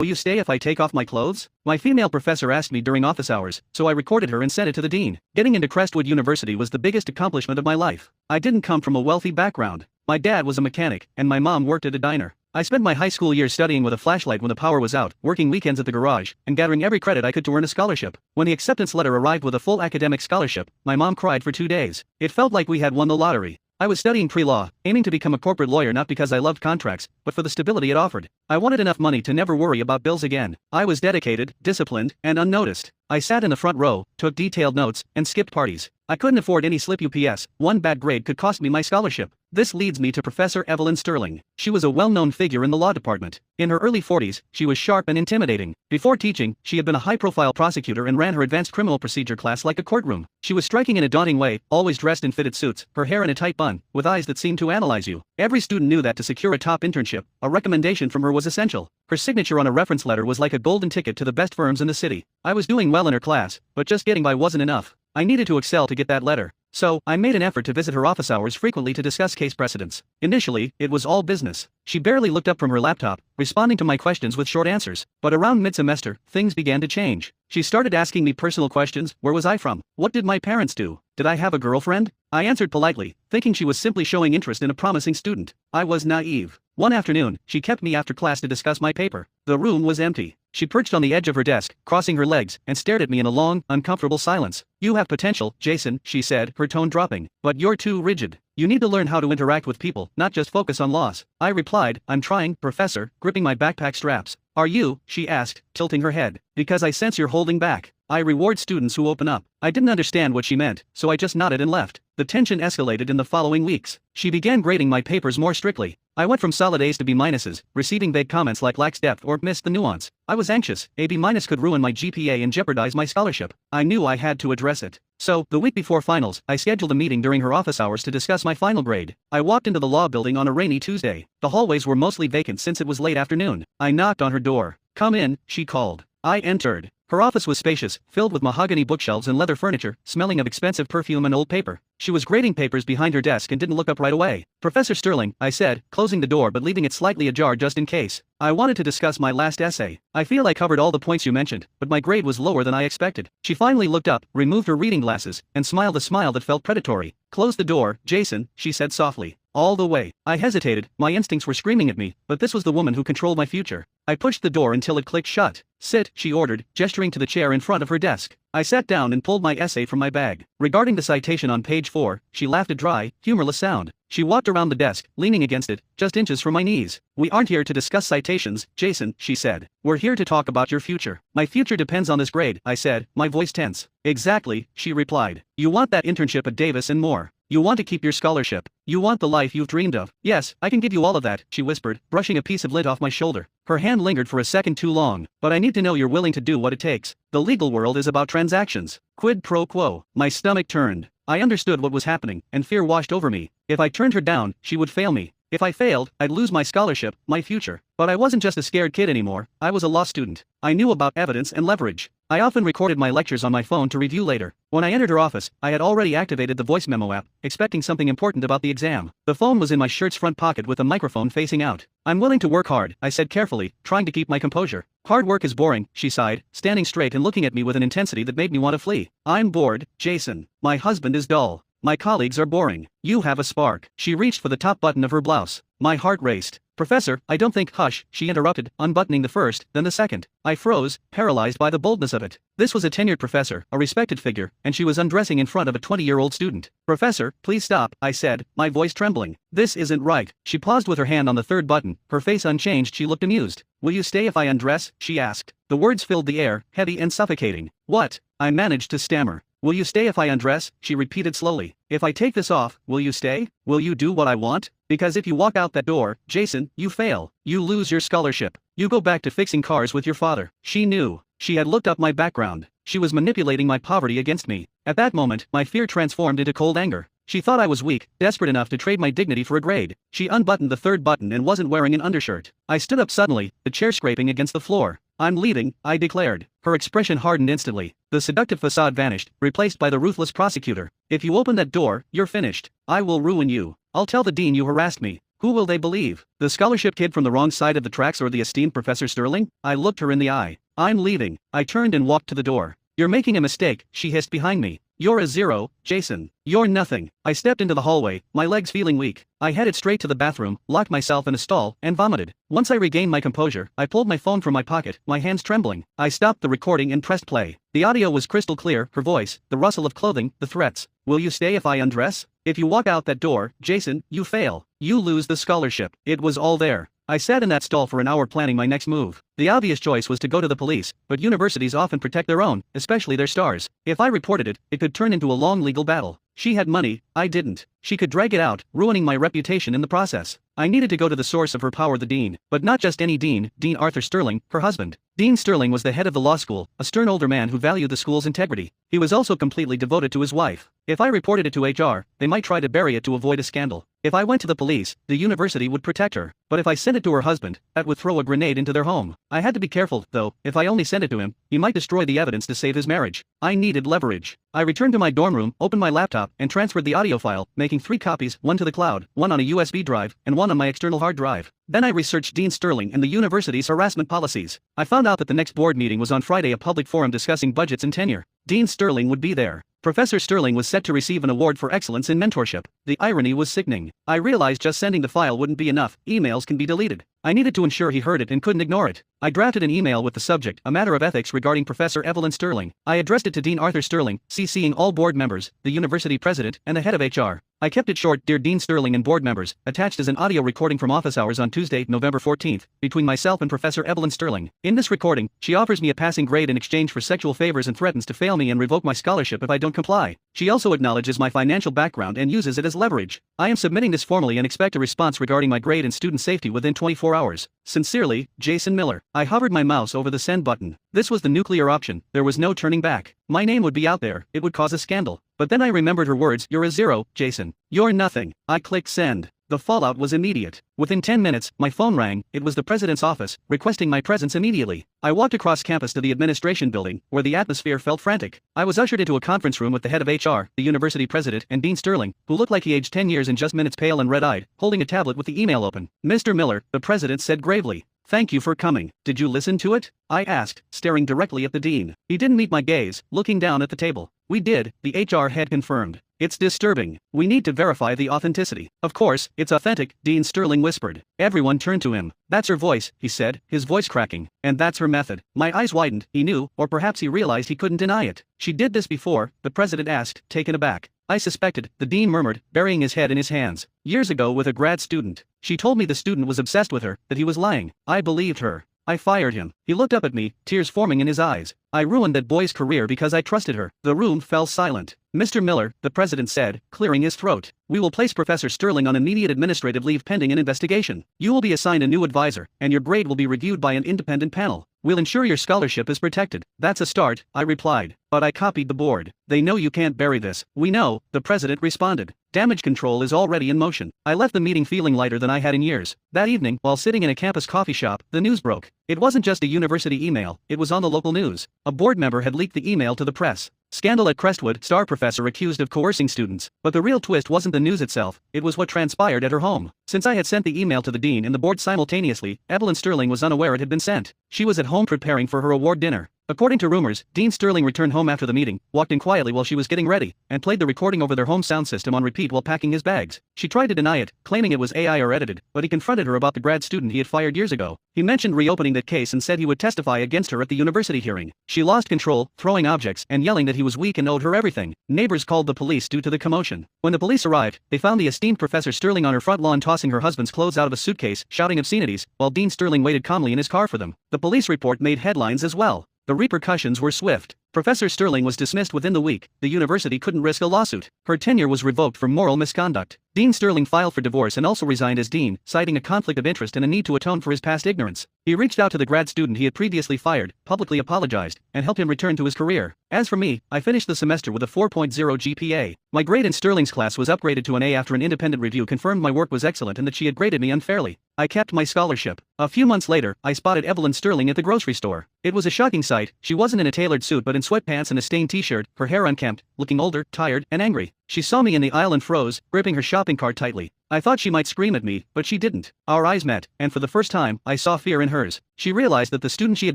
Will you stay if I take off my clothes? My female professor asked me during office hours, so I recorded her and sent it to the dean. Getting into Crestwood University was the biggest accomplishment of my life. I didn't come from a wealthy background. My dad was a mechanic, and my mom worked at a diner. I spent my high school years studying with a flashlight when the power was out, working weekends at the garage, and gathering every credit I could to earn a scholarship. When the acceptance letter arrived with a full academic scholarship, my mom cried for 2 days. It felt like we had won the lottery. I was studying pre-law, aiming to become a corporate lawyer not because I loved contracts, but for the stability it offered. I wanted enough money to never worry about bills again. I was dedicated, disciplined, and unnoticed. I sat in the front row, took detailed notes, and skipped parties. I couldn't afford any slip UPS. One bad grade could cost me my scholarship. This leads me to Professor Evelyn Sterling. She was a well-known figure in the law department. In her early 40s, she was sharp and intimidating. Before teaching, she had been a high-profile prosecutor and ran her advanced criminal procedure class like a courtroom. She was striking in a daunting way, always dressed in fitted suits, her hair in a tight bun, with eyes that seemed to analyze you. Every student knew that to secure a top internship, a recommendation from her was essential. Her signature on a reference letter was like a golden ticket to the best firms in the city. I was doing well in her class, but just getting by wasn't enough. I needed to excel to get that letter. So, I made an effort to visit her office hours frequently to discuss case precedents. Initially, it was all business. She barely looked up from her laptop, responding to my questions with short answers. But around mid-semester, things began to change. She started asking me personal questions. Where was I from? What did my parents do? Did I have a girlfriend? I answered politely, thinking she was simply showing interest in a promising student. I was naive. One afternoon, she kept me after class to discuss my paper. The room was empty. She perched on the edge of her desk, crossing her legs, and stared at me in a long, uncomfortable silence. You have potential, Jason, she said, her tone dropping. But you're too rigid. You need to learn how to interact with people, not just focus on laws. I replied, I'm trying, Professor, gripping my backpack straps. Are you? She asked, tilting her head. Because I sense you're holding back. I reward students who open up. I didn't understand what she meant, so I just nodded and left. The tension escalated in the following weeks. She began grading my papers more strictly. I went from solid A's to B minuses, receiving vague comments like lacks depth or missed the nuance. I was anxious. A B minus could ruin my GPA and jeopardize my scholarship. I knew I had to address it. So, the week before finals, I scheduled a meeting during her office hours to discuss my final grade. I walked into the law building on a rainy Tuesday. The hallways were mostly vacant since it was late afternoon. I knocked on her door. Come in, she called. I entered. Her office was spacious, filled with mahogany bookshelves and leather furniture, smelling of expensive perfume and old paper. She was grading papers behind her desk and didn't look up right away. Professor Sterling, I said, closing the door but leaving it slightly ajar just in case. I wanted to discuss my last essay. I feel I covered all the points you mentioned, but my grade was lower than I expected. She finally looked up, removed her reading glasses, and smiled a smile that felt predatory. Close the door, Jason, she said softly. All the way. I hesitated, my instincts were screaming at me, but this was the woman who controlled my future. I pushed the door until it clicked shut. Sit, she ordered, gesturing to the chair in front of her desk. I sat down and pulled my essay from my bag. Regarding the citation on page 4, she laughed a dry, humorless sound. She walked around the desk, leaning against it, just inches from my knees. We aren't here to discuss citations, Jason, she said. We're here to talk about your future. My future depends on this grade, I said, my voice tense. Exactly, she replied. You want that internship at Davis and more. You want to keep your scholarship. You want the life you've dreamed of. Yes, I can give you all of that, she whispered, brushing a piece of lint off my shoulder. Her hand lingered for a second too long. But I need to know you're willing to do what it takes. The legal world is about transactions. Quid pro quo. My stomach turned. I understood what was happening, and fear washed over me. If I turned her down, she would fail me. If I failed, I'd lose my scholarship, my future. But I wasn't just a scared kid anymore, I was a law student. I knew about evidence and leverage. I often recorded my lectures on my phone to review later. When I entered her office, I had already activated the voice memo app, expecting something important about the exam. The phone was in my shirt's front pocket with a microphone facing out. I'm willing to work hard, I said carefully, trying to keep my composure. Hard work is boring, she sighed, standing straight and looking at me with an intensity that made me want to flee. I'm bored, Jason. My husband is dull. My colleagues are boring. You have a spark. She reached for the top button of her blouse. My heart raced. Professor, I don't think. Hush, she interrupted, unbuttoning the first, then the second. I froze, paralyzed by the boldness of it. This was a tenured professor, a respected figure, and she was undressing in front of a 20-year-old student. Professor, please stop, I said, my voice trembling. This isn't right. She paused with her hand on the third button, her face unchanged. She looked amused. Will you stay if I undress? She asked. The words filled the air, heavy and suffocating. What? I managed to stammer. Will you stay if I undress? She repeated slowly. If I take this off, will you stay? Will you do what I want? Because if you walk out that door, Jason, you fail. You lose your scholarship. You go back to fixing cars with your father. She knew. She had looked up my background. She was manipulating my poverty against me. At that moment, my fear transformed into cold anger. She thought I was weak, desperate enough to trade my dignity for a grade. She unbuttoned the third button and wasn't wearing an undershirt. I stood up suddenly, the chair scraping against the floor. I'm leaving, I declared. Her expression hardened instantly. The seductive facade vanished, replaced by the ruthless prosecutor. If you open that door, you're finished. I will ruin you. I'll tell the dean you harassed me. Who will they believe? The scholarship kid from the wrong side of the tracks or the esteemed Professor Sterling? I looked her in the eye. I'm leaving. I turned and walked to the door. You're making a mistake, she hissed behind me. You're a zero, Jason. You're nothing. I stepped into the hallway, my legs feeling weak. I headed straight to the bathroom, locked myself in a stall, and vomited. Once I regained my composure, I pulled my phone from my pocket, my hands trembling. I stopped the recording and pressed play. The audio was crystal clear, her voice, the rustle of clothing, the threats. Will you stay if I undress? If you walk out that door, Jason, you fail. You lose the scholarship. It was all there. I sat in that stall for an hour planning my next move. The obvious choice was to go to the police, but universities often protect their own, especially their stars. If I reported it, it could turn into a long legal battle. She had money, I didn't. She could drag it out, ruining my reputation in the process. I needed to go to the source of her power, the dean. But not just any dean, Dean Arthur Sterling, her husband. Dean Sterling was the head of the law school, a stern older man who valued the school's integrity. He was also completely devoted to his wife. If I reported it to HR, they might try to bury it to avoid a scandal. If I went to the police, the university would protect her. But if I sent it to her husband, that would throw a grenade into their home. I had to be careful, though. If I only sent it to him, he might destroy the evidence to save his marriage. I needed leverage. I returned to my dorm room, opened my laptop, and transferred the audio file, making 3 copies, one to the cloud, one on a USB drive, and one on my external hard drive. Then I researched Dean Sterling and the university's harassment policies. I found out that the next board meeting was on Friday, a public forum discussing budgets and tenure. Dean Sterling would be there. Professor Sterling was set to receive an award for excellence in mentorship. The irony was sickening. I realized just sending the file wouldn't be enough. Emails can be deleted. I needed to ensure he heard it and couldn't ignore it. I drafted an email with the subject, a matter of ethics regarding Professor Evelyn Sterling. I addressed it to Dean Arthur Sterling, CCing all board members, the university president, and the head of HR. I kept it short, Dear Dean Sterling and board members, attached as an audio recording from office hours on Tuesday, November 14th, between myself and Professor Evelyn Sterling. In this recording, she offers me a passing grade in exchange for sexual favors and threatens to fail me and revoke my scholarship if I don't comply. She also acknowledges my financial background and uses it as leverage. I am submitting this formally and expect a response regarding my grade and student safety within 24 hours. Sincerely, Jason Miller. I hovered my mouse over the send button. This was the nuclear option. There was no turning back. My name would be out there. It would cause a scandal. But then I remembered her words, you're a zero, Jason. You're nothing. I clicked send. The fallout was immediate. Within 10 minutes, my phone rang. It was the president's office, requesting my presence immediately. I walked across campus to the administration building, where the atmosphere felt frantic. I was ushered into a conference room with the head of HR, the university president, and Dean Sterling, who looked like he aged 10 years in just minutes, pale and red-eyed, holding a tablet with the email open. Mr. Miller, the president said gravely. Thank you for coming. Did you listen to it? I asked, staring directly at the dean. He didn't meet my gaze, looking down at the table. We did, the HR head confirmed. It's disturbing. We need to verify the authenticity. Of course, it's authentic, Dean Sterling whispered. Everyone turned to him. That's her voice, he said, his voice cracking. And that's her method. My eyes widened, he knew, or perhaps he realized he couldn't deny it. She did this before, the president asked, taken aback. I suspected, the dean murmured, burying his head in his hands. Years ago with a grad student. She told me the student was obsessed with her, that he was lying. I believed her. I fired him. He looked up at me, tears forming in his eyes. I ruined that boy's career because I trusted her. The room fell silent. Mr. Miller, the president said, clearing his throat. We will place Professor Sterling on immediate administrative leave pending an investigation. You will be assigned a new advisor, and your grade will be reviewed by an independent panel. We'll ensure your scholarship is protected. That's a start, I replied. But I copied the board. They know you can't bury this. We know, the president responded. Damage control is already in motion. I left the meeting feeling lighter than I had in years. That evening, while sitting in a campus coffee shop, the news broke. It wasn't just a university email, it was on the local news. A board member had leaked the email to the press. Scandal at Crestwood, star professor accused of coercing students. But the real twist wasn't the news itself, it was what transpired at her home. Since I had sent the email to the dean and the board simultaneously, Evelyn Sterling was unaware it had been sent. She was at home preparing for her award dinner. According to rumors, Dean Sterling returned home after the meeting, walked in quietly while she was getting ready, and played the recording over their home sound system on repeat while packing his bags. She tried to deny it, claiming it was AI or edited, but he confronted her about the grad student he had fired years ago. He mentioned reopening that case and said he would testify against her at the university hearing. She lost control, throwing objects and yelling that he was weak and owed her everything. Neighbors called the police due to the commotion. When the police arrived, they found the esteemed Professor Sterling on her front lawn tossing her husband's clothes out of a suitcase, shouting obscenities, while Dean Sterling waited calmly in his car for them. The police report made headlines as well. The repercussions were swift. Professor Sterling was dismissed within the week. The university couldn't risk a lawsuit. Her tenure was revoked for moral misconduct. Dean Sterling filed for divorce and also resigned as dean, citing a conflict of interest and a need to atone for his past ignorance. He reached out to the grad student he had previously fired, publicly apologized, and helped him return to his career. As for me, I finished the semester with a 4.0 GPA. My grade in Sterling's class was upgraded to an A after an independent review confirmed my work was excellent and that she had graded me unfairly. I kept my scholarship. A few months later, I spotted Evelyn Sterling at the grocery store. It was a shocking sight. She wasn't in a tailored suit but in sweatpants and a stained t-shirt, her hair unkempt, looking older, tired, and angry. She saw me in the aisle and froze, gripping her shopping cart tightly. I thought she might scream at me, but she didn't. Our eyes met, and for the first time, I saw fear in hers. She realized that the student she had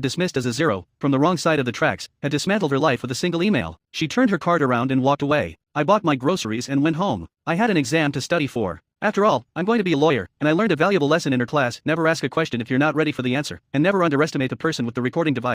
dismissed as a zero, from the wrong side of the tracks, had dismantled her life with a single email. She turned her card around and walked away. I bought my groceries and went home. I had an exam to study for. After all, I'm going to be a lawyer, and I learned a valuable lesson in her class: never ask a question if you're not ready for the answer, and never underestimate the person with the recording device.